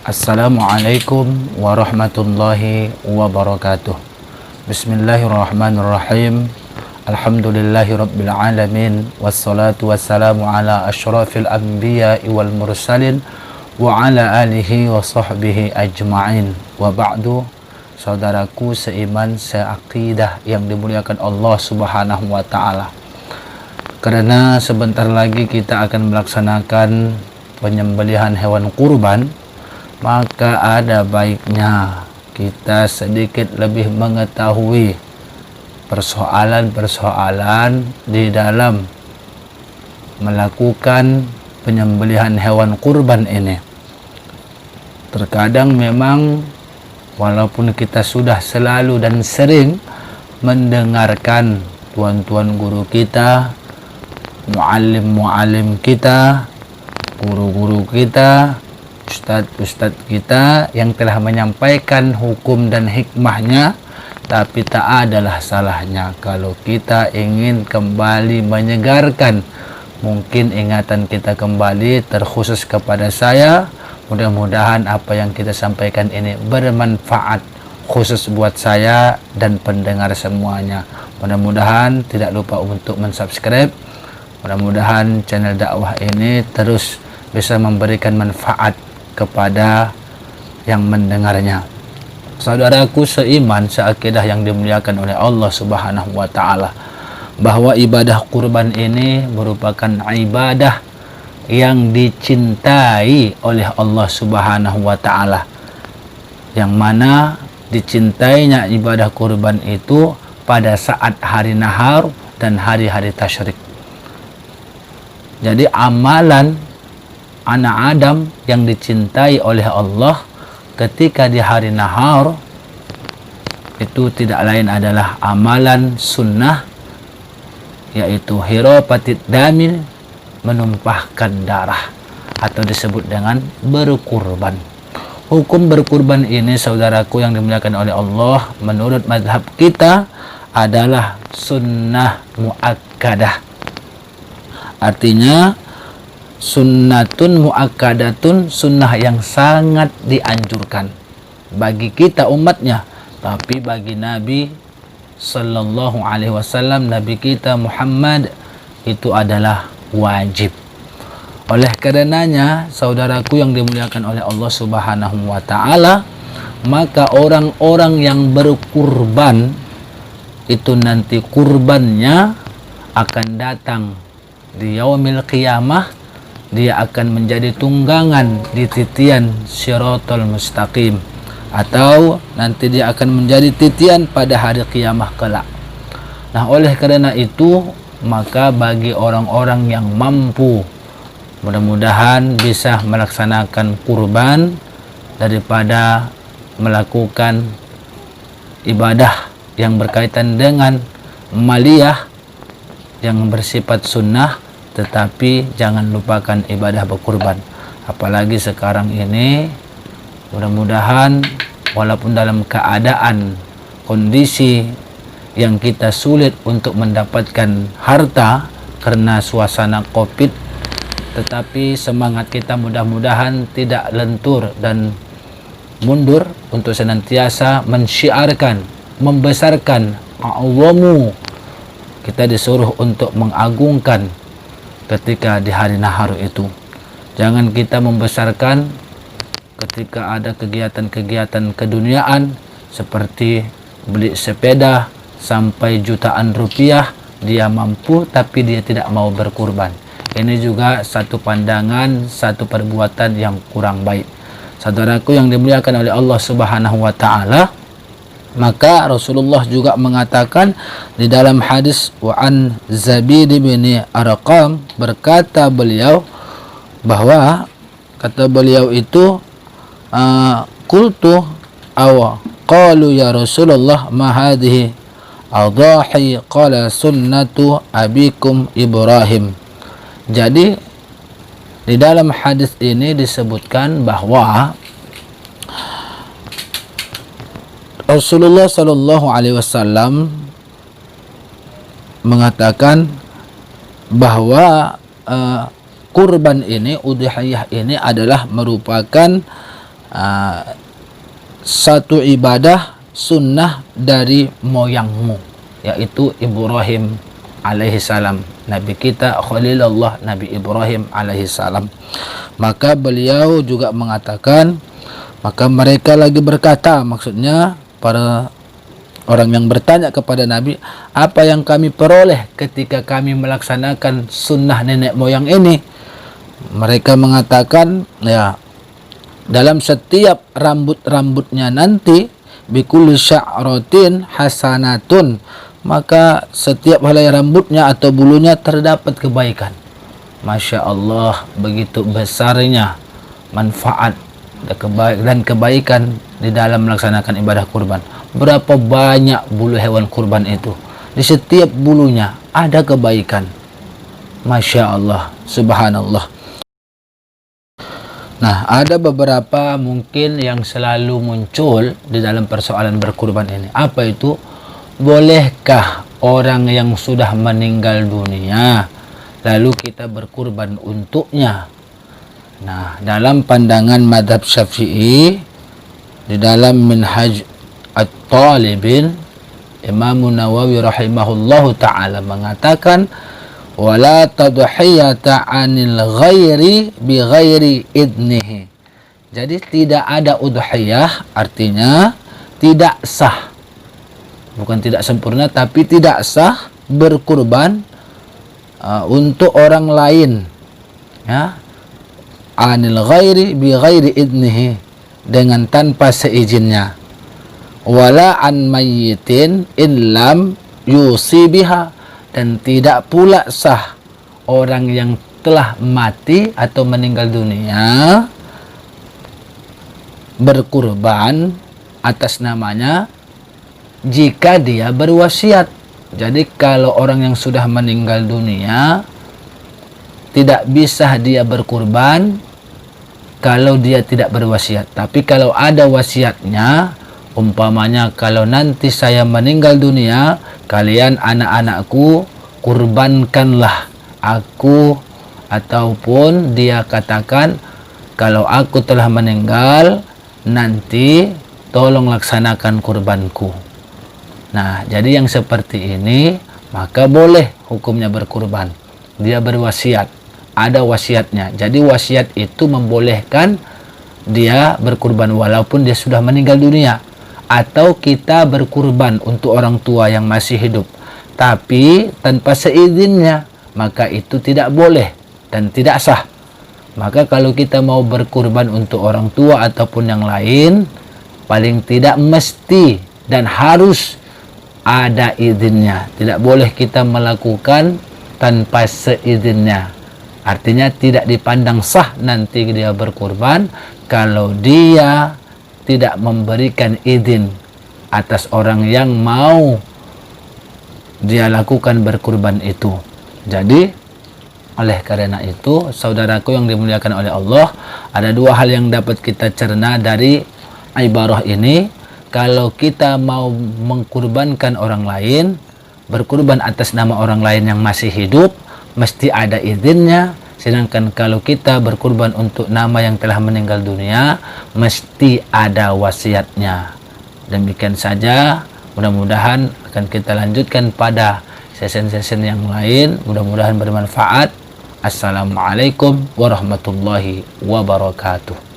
Assalamualaikum warahmatullahi wabarakatuh. Bismillahirrahmanirrahim. Alhamdulillahi rabbil alamin. Wassalatu wassalamu ala asyrafil anbiya'i wal mursalin wa ala alihi wa sahbihi ajma'in. Wa ba'du. Saudaraku seiman, seakidah yang dimuliakan Allah Subhanahu wa ta'ala. Karena sebentar lagi kita akan melaksanakan penyembelihan hewan kurban, maka ada baiknya kita sedikit lebih mengetahui persoalan-persoalan di dalam melakukan penyembelihan hewan kurban ini. Terkadang memang walaupun kita sudah selalu dan sering mendengarkan tuan-tuan guru kita, muallim-muallim kita, guru-guru kita, ustadz-ustadz kita yang telah menyampaikan hukum dan hikmahnya, tapi tak adalah salahnya kalau kita ingin kembali menyegarkan mungkin ingatan kita kembali, terkhusus kepada saya. Mudah-mudahan apa yang kita sampaikan ini bermanfaat khusus buat saya dan pendengar semuanya. Mudah-mudahan tidak lupa untuk mensubscribe. Mudah-mudahan channel dakwah ini terus bisa memberikan manfaat kepada yang mendengarnya. Saudaraku seiman, seakidah yang dimuliakan oleh Allah Subhanahu wa ta'ala, bahwa ibadah kurban ini merupakan ibadah yang dicintai oleh Allah Subhanahu wa ta'ala, yang mana dicintainya ibadah kurban itu pada saat hari nahar dan hari-hari tasyrik. Jadi amalan anak Adam yang dicintai oleh Allah ketika di hari nahar itu tidak lain adalah amalan sunnah, yaitu hirapatit damil, menumpahkan darah, atau disebut dengan berkurban. Hukum berkurban ini, saudaraku yang dimuliakan oleh Allah, menurut mazhab kita adalah sunnah muakkadah. Artinya sunnatun muakkadatun, sunnah yang sangat dianjurkan bagi kita umatnya, tapi bagi Nabi Sallallahu Alaihi Wasallam, Nabi kita Muhammad, itu adalah wajib. Oleh karenanya, saudaraku yang dimuliakan oleh Allah Subhanahu wa ta'ala, maka orang-orang yang berkurban itu nanti kurbannya akan datang di yaumil qiyamah. Dia akan menjadi tunggangan di titian Shiratal Mustaqim, atau nanti dia akan menjadi titian pada hari kiamah kelak. Nah, oleh karena itu, maka bagi orang-orang yang mampu, mudah-mudahan bisa melaksanakan kurban daripada melakukan ibadah yang berkaitan dengan maliyah yang bersifat sunnah, tetapi jangan lupakan ibadah berkurban. Apalagi sekarang ini, mudah-mudahan walaupun dalam keadaan kondisi yang kita sulit untuk mendapatkan harta karena suasana Covid, tetapi semangat kita mudah-mudahan tidak lentur dan mundur untuk senantiasa mensyiarkan, membesarkan a'zamu. Kita disuruh untuk mengagungkan ketika di hari nahar itu. Jangan kita membesarkan ketika ada kegiatan-kegiatan keduniaan seperti beli sepeda sampai jutaan rupiah, dia mampu tapi dia tidak mau berkurban. Ini juga satu pandangan, satu perbuatan yang kurang baik. Saudaraku yang dimuliakan oleh Allah Subhanahu wa ta'ala, maka Rasulullah juga mengatakan di dalam hadis wa an Zabid bin Arqam, berkata beliau bahwa kata beliau itu qultu aw qalu ya Rasulullah ma hadhihi adahi, qala sunnatu abikum Ibrahim. Jadi di dalam hadis ini disebutkan bahwa Rasulullah Sallallahu Alaihi Wasallam mengatakan bahwa kurban ini, udhiyah ini adalah merupakan satu ibadah sunnah dari moyangmu, yaitu Ibrahim alaihi salam, Nabi kita Khalilullah Nabi Ibrahim alaihi salam. Maka beliau juga mengatakan, maka mereka lagi berkata, maksudnya para orang yang bertanya kepada Nabi, apa yang kami peroleh ketika kami melaksanakan sunnah nenek moyang ini? Mereka mengatakan, ya, dalam setiap rambut-rambutnya nanti bikulli sya'ratin hasanatun, maka setiap helai rambutnya atau bulunya terdapat kebaikan. Masya Allah, begitu besarnya manfaat dan kebaikan di dalam melaksanakan ibadah kurban. Berapa banyak bulu hewan kurban itu, di setiap bulunya ada kebaikan. Masya Allah, subhanallah. Nah, ada beberapa mungkin yang selalu muncul di dalam persoalan berkurban ini. Apa itu? Bolehkah orang yang sudah meninggal dunia lalu kita berkurban untuknya? Nah, dalam pandangan madhab Syafi'i, di dalam Minhaj At-Talibin, Imam Nawawi rahimahullahu ta'ala mengatakan, wala tadhiyata 'anil ghairi bi ghairi idnihi. Jadi tidak ada udhiyah, artinya tidak sah. Bukan tidak sempurna, tapi tidak sah berkurban untuk orang lain, ya, 'anil ghairi bi ghairi idnihi, dengan tanpa seizinnya. Wala an mayyitin in lam yusi biha, dan tidak pula sah orang yang telah mati atau meninggal dunia berkurban atas namanya jika dia berwasiat. Jadi kalau orang yang sudah meninggal dunia tidak bisa dia berkurban kalau dia tidak berwasiat. Tapi kalau ada wasiatnya, umpamanya kalau nanti saya meninggal dunia, kalian anak-anakku kurbankanlah aku, ataupun dia katakan kalau aku telah meninggal nanti tolong laksanakan kurbanku. Nah, jadi yang seperti ini maka boleh hukumnya berkurban. Dia berwasiat, ada wasiatnya. Jadi wasiat itu membolehkan dia berkurban walaupun dia sudah meninggal dunia. Atau kita berkurban untuk orang tua yang masih hidup tapi tanpa seizinnya, maka itu tidak boleh dan tidak sah. Maka kalau kita mau berkurban untuk orang tua ataupun yang lain, paling tidak mesti dan harus ada izinnya. Tidak boleh kita melakukan tanpa seizinnya. Artinya tidak dipandang sah nanti dia berkurban kalau dia tidak memberikan izin atas orang yang mau dia lakukan berkurban itu. Jadi oleh karena itu, saudaraku yang dimuliakan oleh Allah, ada dua hal yang dapat kita cerna dari ibarah ini. Kalau kita mau mengkurbankan orang lain, berkurban atas nama orang lain yang masih hidup, mesti ada izinnya. Sedangkan kalau kita berkurban untuk nama yang telah meninggal dunia, mesti ada wasiatnya. Demikian saja, mudah-mudahan akan kita lanjutkan pada sesi-sesi yang lain. Mudah-mudahan bermanfaat. Assalamualaikum warahmatullahi wabarakatuh.